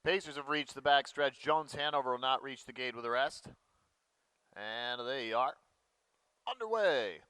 Pacers have reached the backstretch. Jones Hanover will not reach the gate with a rest. And they are underway.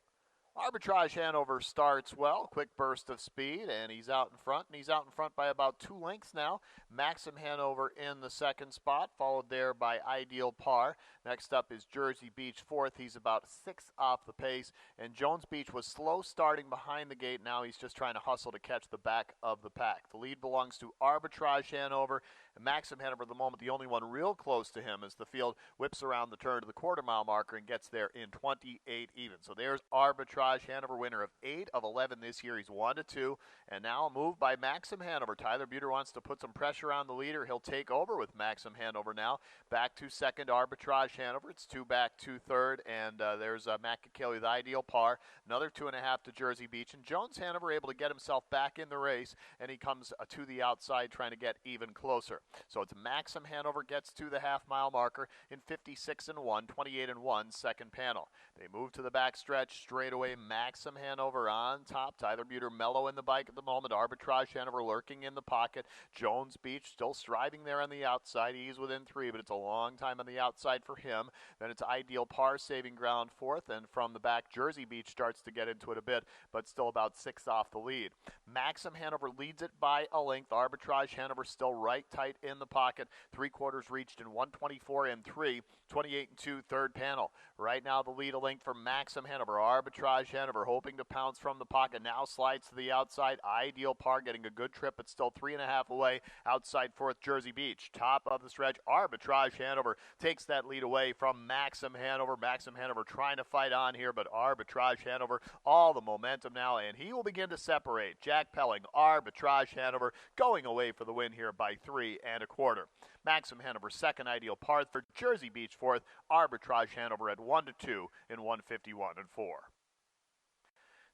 Arbitrage Hanover starts well. Quick burst of speed, and he's out in front. And he's out in front by about 2 lengths now. Maxim Hanover in the second spot, followed there by Ideal Par. Next up is Jersey Beach fourth. He's about 6 off the pace. And Jones Beach was slow starting behind the gate. Now he's just trying to hustle to catch the back of the pack. The lead belongs to Arbitrage Hanover. And Maxim Hanover, at the moment, the only one real close to him as the field whips around the turn to the quarter-mile marker and gets there in 28 even. So there's Arbitrage Hanover, winner of 8 of 11 this year. He's 1-2. And now a move by Maxim Hanover. Tyler Buter wants to put some pressure on the leader. He'll take over with Maxim Hanover now. Back to second, Arbitrage Hanover. It's 2 back, 2 third. And there's Matt Kikeli with Ideal Par. Another 2.5 to Jersey Beach. And Jones Hanover able to get himself back in the race. And he comes to the outside trying to get even closer. So it's Maxim Hanover gets to the half-mile marker in 56-1, 28-1, second panel. They move to the backstretch straight away. Maxim Hanover on top. Tyler Buter mellow in the bike at the moment. Arbitrage Hanover lurking in the pocket. Jones Beach still striving there on the outside. He's within 3, but it's a long time on the outside for him. Then it's Ideal Par saving ground fourth, and from the back, Jersey Beach starts to get into it a bit, but still about 6 off the lead. Maxim Hanover leads it by a length. Arbitrage Hanover still right tight in the pocket. 3/4 reached in 1:24-3, 28-2, third panel. Right now the lead a length for Maxim Hanover. Arbitrage Hanover hoping to pounce from the pocket. Now slides to the outside. Ideal Par getting a good trip, but still 3.5 away. Outside fourth, Jersey Beach. Top of the stretch, Arbitrage Hanover takes that lead away from Maxim Hanover. Maxim Hanover trying to fight on here, but Arbitrage Hanover all the momentum now, and he will begin to separate. Jack Pelling, Arbitrage Hanover going away for the win here by 3.25. Maxim Hanover second, Ideal Par for Jersey Beach fourth, Arbitrage Hanover at 1-2 in 151-4.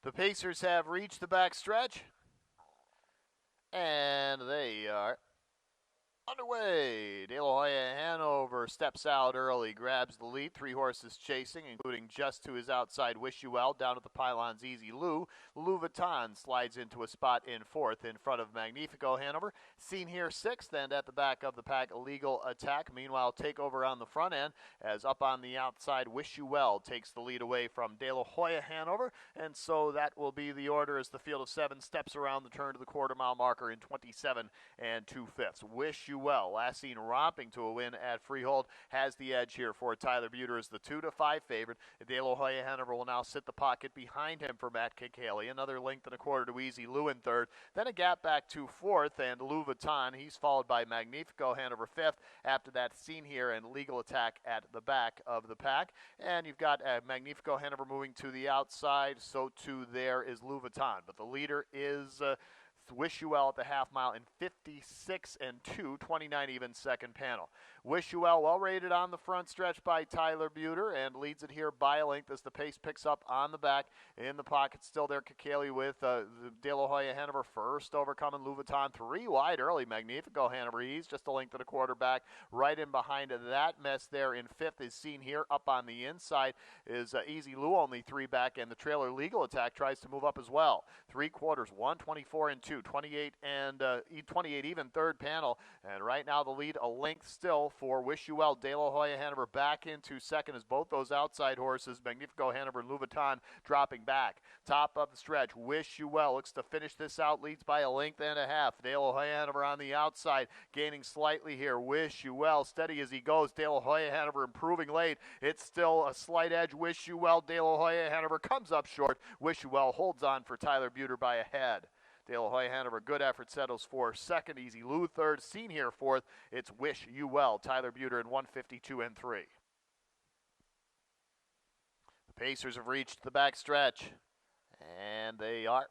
The Pacers have reached the backstretch, and they are underway. De La Hoya Hanover steps out early, grabs the lead. 3 horses chasing, including just to his outside Wish You Well. Down at the pylons, Easy Lou. Louis Vuitton slides into a spot in fourth in front of Magnifico Hanover. Seen here sixth, and at the back of the pack, Legal Attack. Meanwhile, Takeover on the front end, as up on the outside, Wish You Well takes the lead away from De La Hoya Hanover. And so that will be the order as the field of 7 steps around the turn to the quarter-mile marker in 27 2/5. Wish You Well, last seen romping to a win at Freehold, has the edge here for Tyler Buter as the 2-5 favorite. De La Hoya Hanover will now sit the pocket behind him for Matt Kikeli. Another length and a quarter to Easy Lou in third. Then a gap back to fourth, and Louis Vuitton. He's followed by Magnifico Hanover fifth. After that, seen here and Legal Attack at the back of the pack. And you've got Magnifico Hanover moving to the outside. So too there is Louis Vuitton. But the leader is Wish You Well at the half mile in 56-2, 29 even second panel. Wish You Well rated on the front stretch by Tyler Buter and leads it here by a length as the pace picks up on the back. In the pocket still there, Kikeli with De La Hoya Hanover first overcoming Louis Vuitton 3 wide early. Magnifico Hanover, he's just a length and a quarter back. Right in behind that mess there in fifth is seen here up on the inside is Easy Lou only 3 back, and the trailer Legal Attack tries to move up as well. 3/4, 1:24-2, 28 even third panel, and right now the lead a length still for Wish You Well. De La Hoya Hanover back into second as both those outside horses, Magnifico Hanover and Louis Vuitton, dropping back. Top of the stretch, Wish You Well looks to finish this out, leads by a length and a half. De La Hoya Hanover on the outside, gaining slightly here. Wish You Well steady as he goes. De La Hoya Hanover improving late. It's still a slight edge. Wish You Well. De La Hoya Hanover comes up short. Wish You Well holds on for Tyler Buter by a head. De La Hoya Hanover, good effort, settles for second. Easy Lou third. Seen here fourth. It's Wish You Well. Tyler Buter in 152-3. The Pacers have reached the backstretch, and they are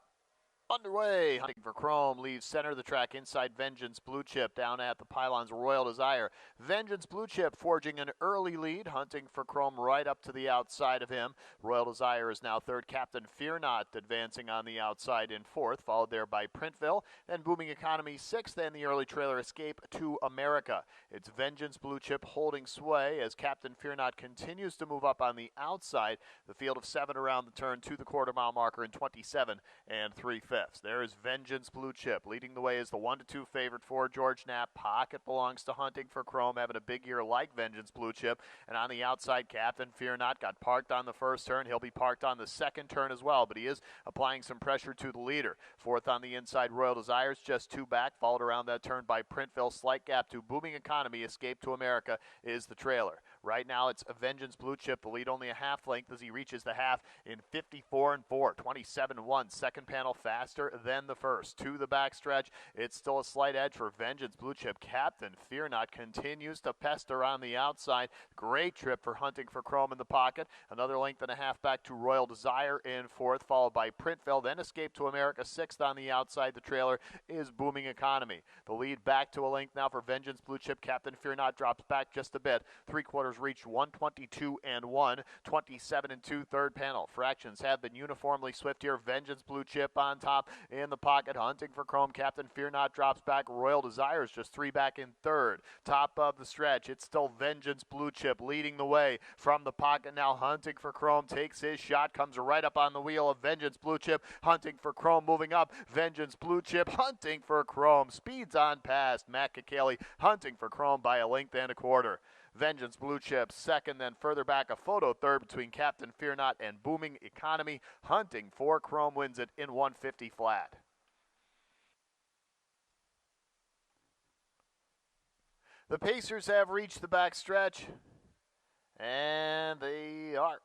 underway. Hunting for Chrome leaves center of the track inside Vengeance Blue Chip down at the pylons Royal Desire. Vengeance Blue Chip forging an early lead. Hunting for Chrome right up to the outside of him. Royal Desire is now third. Captain Fear Not advancing on the outside in fourth, followed there by Printville. Then Booming Economy sixth, and the early trailer Escape to America. It's Vengeance Blue Chip holding sway as Captain Fear Not continues to move up on the outside. The field of 7 around the turn to the quarter-mile marker in 27 3/5. 4/5. There is Vengeance Blue Chip. Leading the way is the 1-2 favorite for George Knapp. Pocket belongs to Hunting for Chrome, having a big year like Vengeance Blue Chip. And on the outside, Captain Fear Not got parked on the first turn. He'll be parked on the second turn as well, but he is applying some pressure to the leader. Fourth on the inside, Royal Desires, just 2 back, followed around that turn by Printville. Slight gap to Booming Economy. Escape to America is the trailer. Right now, it's a Vengeance Blue Chip. The lead only a half length as he reaches the half in 54-4, 27-1. Second panel faster than the first. To the backstretch, it's still a slight edge for Vengeance Blue Chip. Captain Fear Not continues to pester on the outside. Great trip for Hunting for Chrome in the pocket. Another length and a half back to Royal Desire in fourth, followed by Printville. Then Escape to America, sixth on the outside. The trailer is Booming Economy. The lead back to a length now for Vengeance Blue Chip. Captain Fear Not drops back just a bit. 3/4 reached 122-1, 27-2 third panel. Fractions have been uniformly swift here. Vengeance Blue Chip on top in the pocket. Hunting for Chrome. Captain Fear Not drops back. Royal Desires just 3 back in third. Top of the stretch, it's still Vengeance Blue Chip leading the way from the pocket now. Hunting for Chrome takes his shot, comes right up on the wheel of Vengeance Blue Chip. Hunting for Chrome moving up. Vengeance Blue Chip, Hunting for Chrome. Speeds on past Matt Kikali. Hunting for Chrome by a length and a quarter. Vengeance Blue Chip second, then further back a photo third between Captain Fear Not and Booming Economy. Hunting for Chrome wins it in 150 flat. The Pacers have reached the backstretch, and they are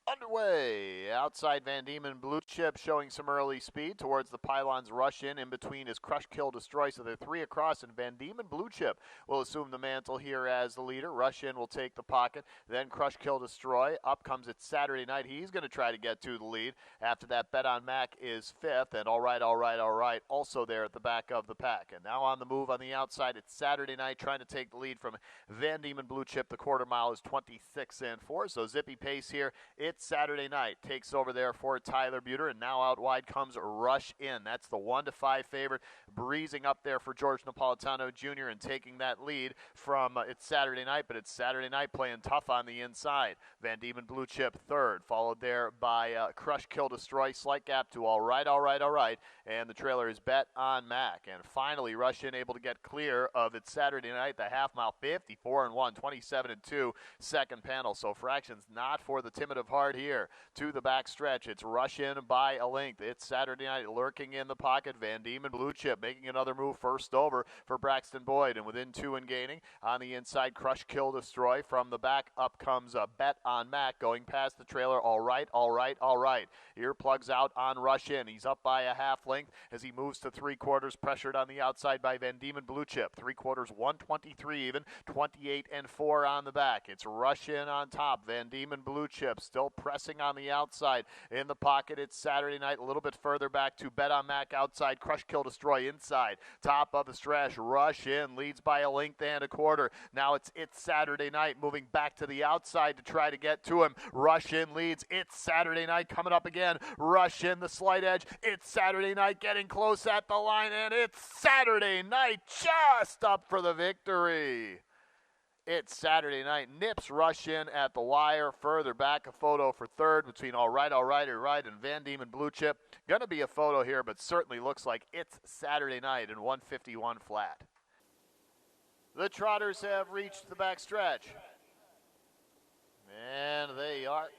underway. Outside Van Diemen Blue Chip showing some early speed towards the pylons. Rush in between is Crush, Kill, Destroy. So they're 3 across, and Van Diemen Blue Chip will assume the mantle here as the leader. Rush in will take the pocket. Then Crush, Kill, Destroy. Up comes it Saturday Night. He's going to try to get to the lead. After that, Bet on Mac is fifth. And All Right, also there at the back of the pack. And now on the move on the outside, it's Saturday Night trying to take the lead from Van Diemen Blue Chip. The quarter mile is 26-4. So zippy pace here. It's Saturday Night. Takes over there for Tyler Buter, and now out wide comes Rush In. That's the 1-5 favorite, breezing up there for George Napolitano Jr. and taking that lead from It's Saturday Night, but It's Saturday Night playing tough on the inside. Van Diemen Blue Chip third, followed there by Crush, Kill, Destroy. Slight gap to All Right, and the trailer is Bet on Mac. And finally, Rush In able to get clear of It's Saturday Night, the half mile, 54-1, 27-2, second panel. So fractions not for the timid of heart here. To the back stretch, it's Rush In by a length. It's Saturday Night lurking in the pocket. Van Diemen Blue Chip making another move first over for Braxton Boyd, and within 2 and gaining. On the inside, Crush, Kill, Destroy. From the back, up comes a Bet on Mac going past the trailer. All right. Earplugs out on Rush In. He's up by a half length as he moves to 3/4, pressured on the outside by Van Diemen Blue Chip. 3/4, 123 even, 28-4 on the back. It's Rush In on top. Van Diemen Blue Chip still pressing on the outside. In the pocket, it's Saturday Night a little bit further back to Bet on Mac outside. Crush, Kill, Destroy inside. Top of the stretch, Rush In leads by a length and a quarter. Now it's Saturday Night moving back to the outside to try to get to him. Rush In leads. It's Saturday Night coming up again. Rush In the slight edge. It's Saturday Night getting close at the line, and it's Saturday Night just up for the victory. It's Saturday Night. Nips Rush In at the wire. Further back, a photo for third between All Right, and Van Diemen Blue Chip. Going to be a photo here, but certainly looks like It's Saturday Night in 151 flat. The Trotters have reached the backstretch, and they are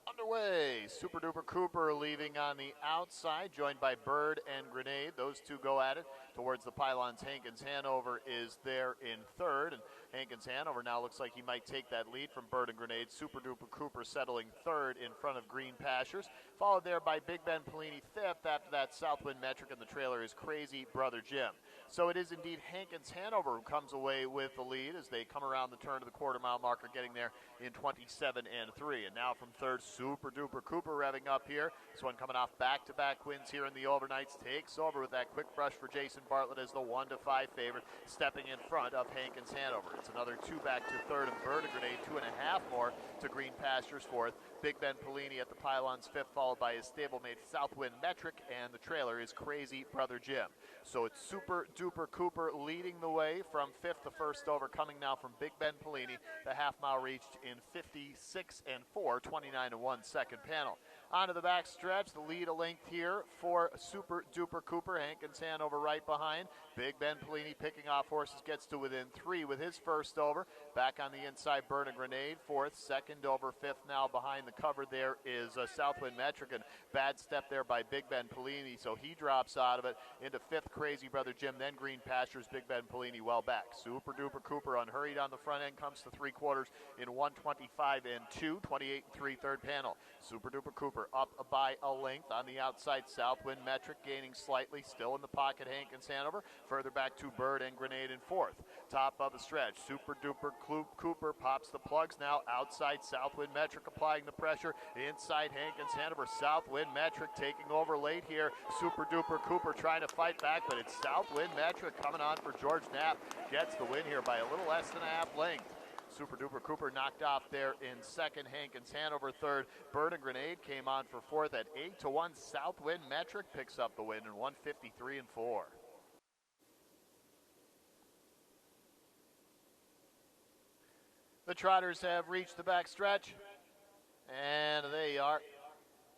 underway. Super Duper Cooper leaving on the outside, joined by Bird and Grenade. Those two go at it towards the pylons. Hankins Hanover is there in third, and Hankins Hanover now looks like he might take that lead from Bird and Grenade. Super Duper Cooper settling third in front of Green Pastures, followed there by Big Ben Pellini fifth. After that, Southwind Metric, and the trailer is Crazy Brother Jim. So it is indeed Hankins Hanover who comes away with the lead as they come around the turn to the quarter mile marker, getting there in 27-3. And now from third, Super Duper Cooper revving up here. This one coming off back-to-back wins here in the overnights. Takes over with that quick brush for Jason Bartlett as the 1-5 favorite, stepping in front of Hankins Hanover. It's another 2 back to third, and Bird and Grenade 2.5 more to Green Pastures fourth. Big Ben Pellini at the pylons fifth, followed by his stablemate Southwind Metric, and the trailer is Crazy Brother Jim. So it's Super Duper Cooper leading the way from fifth, the first over, coming now from Big Ben Pellini. The half mile reached in 56-4, 29-1 second panel. Onto the back stretch, the lead a length here for Super Duper Cooper. Hankins Hanover right behind. Big Ben Pelini picking off horses, gets to within 3 with his first over. Back on the inside, Burn a Grenade, fourth. Second over, fifth now behind the cover there is Southwind Metric. And bad step there by Big Ben Pelini, so he drops out of it into fifth, Crazy Brother Jim, then Green Pastures, Big Ben Pelini well back. Super Duper Cooper unhurried on the front end, comes to 3/4 in 125 and 2, 28 and 3 third panel. Super Duper Cooper up by a length on the outside. Southwind Metric gaining slightly, still in the pocket. Hankins Hanover further back to Bird and Grenade in fourth. Top of the stretch, Super Duper Cooper pops the plugs now outside. Southwind Metric applying the pressure inside. Hankins Hanover. Southwind Metric taking over late here. Super Duper Cooper trying to fight back, but it's Southwind Metric coming on for George Knapp. Gets the win here by a little less than a half length. Super Duper Cooper knocked off there in second. Hankins Hanover third. Bird and Grenade came on for fourth at 8-1. Southwind Metric picks up the win in 153 and 4. The Trotters have reached the back stretch, and they are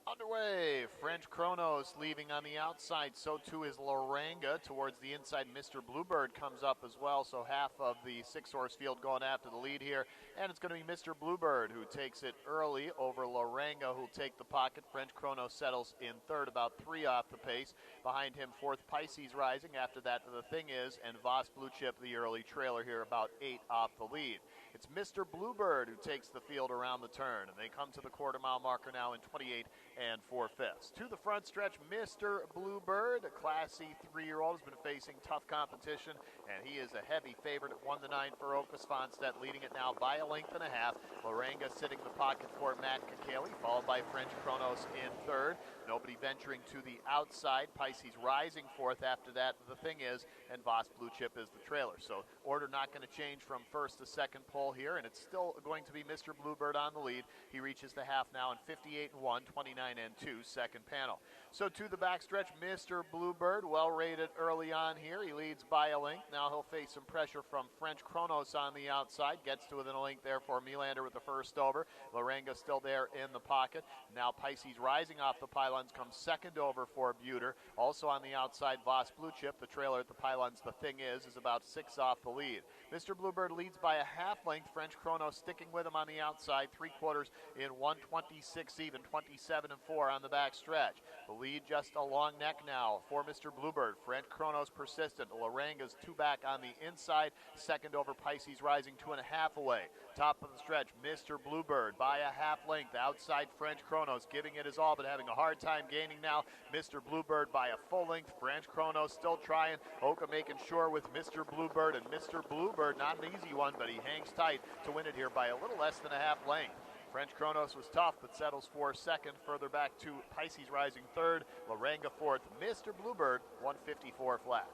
underway. French Chronos leaving on the outside. So too is Loranga. Towards the inside, Mr. Bluebird comes up as well. So half of the 6-horse field going after the lead here. And it's going to be Mr. Bluebird who takes it early over Loranga, who'll take the pocket. French Chronos settles in third, about 3 off the pace. Behind him, fourth, Pisces Rising. After that, The Thing Is, and Voss Blue Chip, the early trailer here, about 8 off the lead. It's Mr. Bluebird who takes the field around the turn, and they come to the quarter-mile marker now in 28 and 4/5. To the front stretch, Mr. Bluebird, a classy 3-year-old, has been facing tough competition, and he is a heavy favorite at 1-9 for Oka Svanstedt, leading it now by a length and a half. Loranga sitting in the pocket for Matt Kakali, followed by French Chronos in third. Nobody venturing to the outside. Pisces Rising fourth. After that, The Thing Is, and Voss Blue Chip is the trailer. So order not going to change from first to second pole here, and it's still going to be Mr. Bluebird on the lead. He reaches the half now in 58 and 1, 29 and 2, second panel. So to the backstretch, Mr. Bluebird, well rated early on here. He leads by a length. Now he'll face some pressure from French Chronos on the outside. Gets to within a length there for Melander with the first over. Loranga still there in the pocket. Now Pisces Rising off the pylons comes second over for Buter. Also on the outside, Voss Blue Chip, the trailer at the pylons. The Thing Is about 6 off the lead. Mr. Bluebird leads by a half length. French Chronos sticking with him on the outside. 3/4 in 126 even, 27 and 4 on the back stretch. The lead just a long neck now for Mr. Bluebird. French Chronos persistent. Loranga's 2 back on the inside. Second over, Pisces Rising 2.5 away. Top of the stretch, Mr. Bluebird by a half length. Outside, French Chronos giving it his all, but having a hard time gaining now. Mr. Bluebird by a full length. French Chronos still trying. Oka making sure with Mr. Bluebird, and Mr. Bluebird, not an easy one, but he hangs tight to win it here by a little less than a half length. French Chronos was tough, but settles for second. Further back to Pisces Rising third. Loranga fourth. Mr. Bluebird, 154 flat.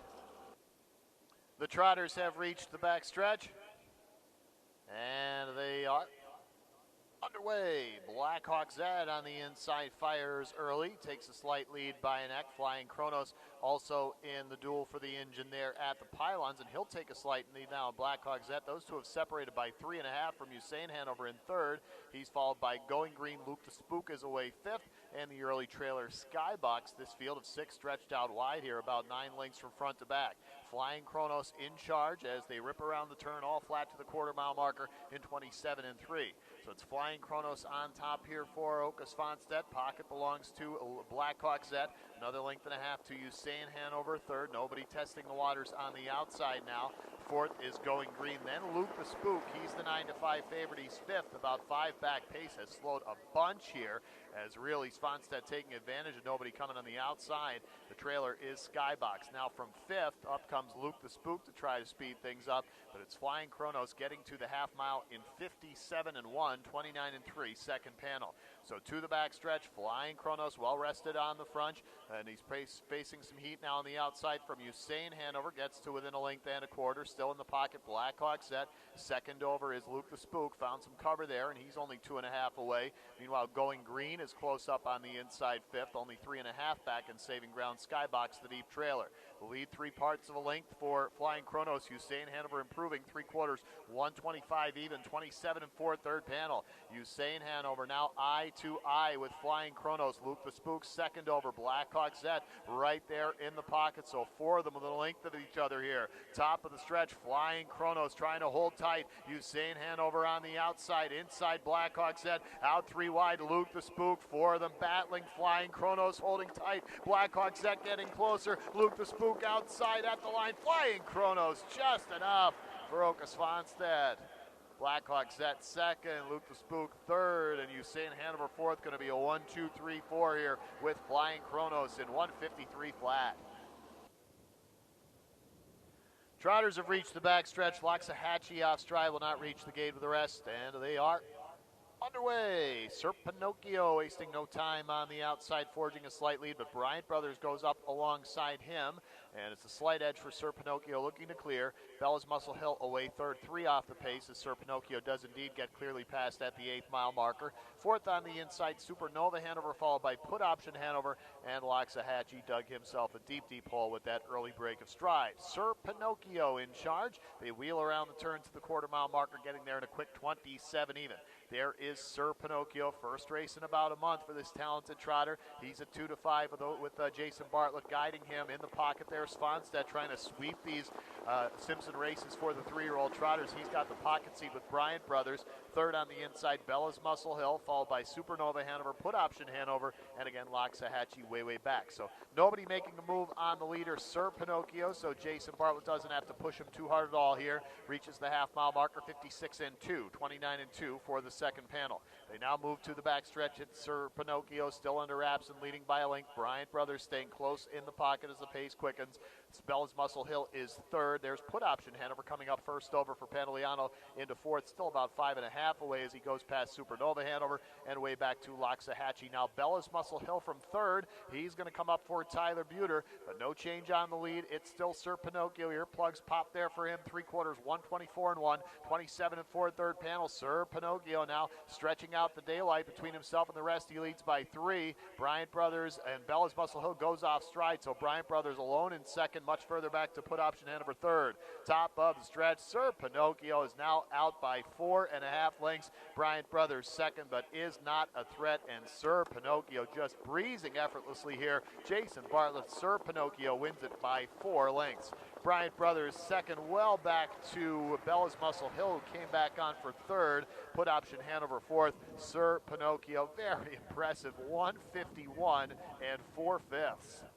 The Trotters have reached the back stretch, and they are underway. Blackhawk Zed on the inside fires early. Takes a slight lead by a neck. Flying Chronos also in the duel for the engine there at the pylons, and he'll take a slight lead now. Blackhawk Zed. Those two have separated by 3.5 from Usain Hanover in third. He's followed by Going Green. Luke the Spook is away fifth, and the early trailer Skybox. This field of 6 stretched out wide here, about 9 lengths from front to back. Flying Chronos in charge as they rip around the turn, all flat to the quarter-mile marker in 27 and 3. So it's Flying Chronos on top here for Oka Svanstedt. Pocket belongs to Blackhawk Zet. Another length and a half to Usain Hanover third. Nobody testing the waters on the outside now. Fourth is Going Green. Then Luke the Spook. He's the 9-5 favorite. He's fifth. About 5 back. Pace has slowed a bunch here as really Svanstedt taking advantage of nobody coming on the outside. The trailer is Skybox. Now from fifth, up comes Luke the Spook to try to speed things up, but it's Flying Chronos getting to the half mile in 57 and 1, 29 and 3, second panel. So to the back stretch, Flying Chronos well rested on the front, and he's facing some heat now on the outside from Usain Hanover. Gets to within a length and a quarter, still in the pocket. Blackhawk Zet. Second over is Luke the Spook. Found some cover there, and he's only 2.5 away. Meanwhile, Going Green is close up on the inside fifth, only 3.5 back, and saving ground. Skybox, the deep trailer. The lead 3 parts of a length for Flying Chronos. Usain Hanover improving 3/4, 125 even, 27 and 4 third panel. Usain Hanover now eye I with Flying Chronos. Luke the Spook second over. Blackhawk Zet right there in the pocket. So 4 of them with the length of each other here. Top of the stretch, Flying Chronos trying to hold tight. Usain Hanover on the outside. Inside Blackhawk Zet. Out 3 wide. Luke the Spook. 4 of them battling. Flying Chronos holding tight. Blackhawk Zet getting closer. Luke the Spook outside at the line. Flying Chronos just enough for Oka Svanstead. Blackhawk Zet second, Luke the Spook third, and Usain Hanover fourth. Going to be a 1, 2, 3, 4 here with Flying Chronos in 153 flat. Trotters have reached the backstretch. Loxahatchee off stride will not reach the gate with the rest, and they are underway. Sir Pinocchio wasting no time on the outside, forging a slight lead, but Bryant Brothers goes up alongside him, and it's a slight edge for Sir Pinocchio looking to clear. Bella's Muscle Hill away third, 3 off the pace as Sir Pinocchio does indeed get clearly past at the 8th mile marker. Fourth on the inside, Supernova Hanover, followed by Put Option Hanover, and Loxahatchee dug himself a deep, deep hole with that early break of stride. Sir Pinocchio in charge. They wheel around the turn to the quarter-mile marker, getting there in a quick 27 even. There is Sir Pinocchio, first race in about a month for this talented trotter. He's at 2-5 with Jason Bartlett guiding him in the pocket there. Svanstead trying to sweep these Simpson races for the 3-year-old trotters. He's got the pocket seat with Bryant Brothers. Third on the inside, Bella's Muscle Hill, followed by Supernova Hanover, Put Option Hanover, and again Loxahatchee way back. So nobody making a move on the leader, Sir Pinocchio, so Jason Bartlett doesn't have to push him too hard at all here. Reaches the half-mile marker, 56-2, 29-2 for the second panel. They now move to the backstretch. It's Sir Pinocchio still under wraps and leading by a length. Bryant Brothers staying close in the pocket as the pace quickens. Bella's Muscle Hill is third. There's Put Option Hanover coming up first over for Pantoliano into fourth. Still about 5.5 away as he goes past Supernova Hanover and way back to Loxahatchee. Now Bella's Muscle Hill from third. He's going to come up for Tyler Buter, but no change on the lead. It's still Sir Pinocchio. Earplugs pop there for him. 3/4, 124-1, 27-4 third panel. Sir Pinocchio now stretching out the daylight between himself and the rest. He leads by 3. Bryant Brothers and Bella's Muscle Hill goes off stride, so Bryant Brothers alone in second, much further back to Put Option Hanover third. Top of the stretch, Sir Pinocchio is now out by 4.5 lengths. Bryant Brothers second, but is not a threat, and Sir Pinocchio just breezing effortlessly here. Jason Bartlett, Sir Pinocchio wins it by 4 lengths. Bryant Brothers second, well back to Bella's Muscle Hill, who came back on for third. Put Option Hanover fourth. Sir Pinocchio, very impressive, 151 4/5.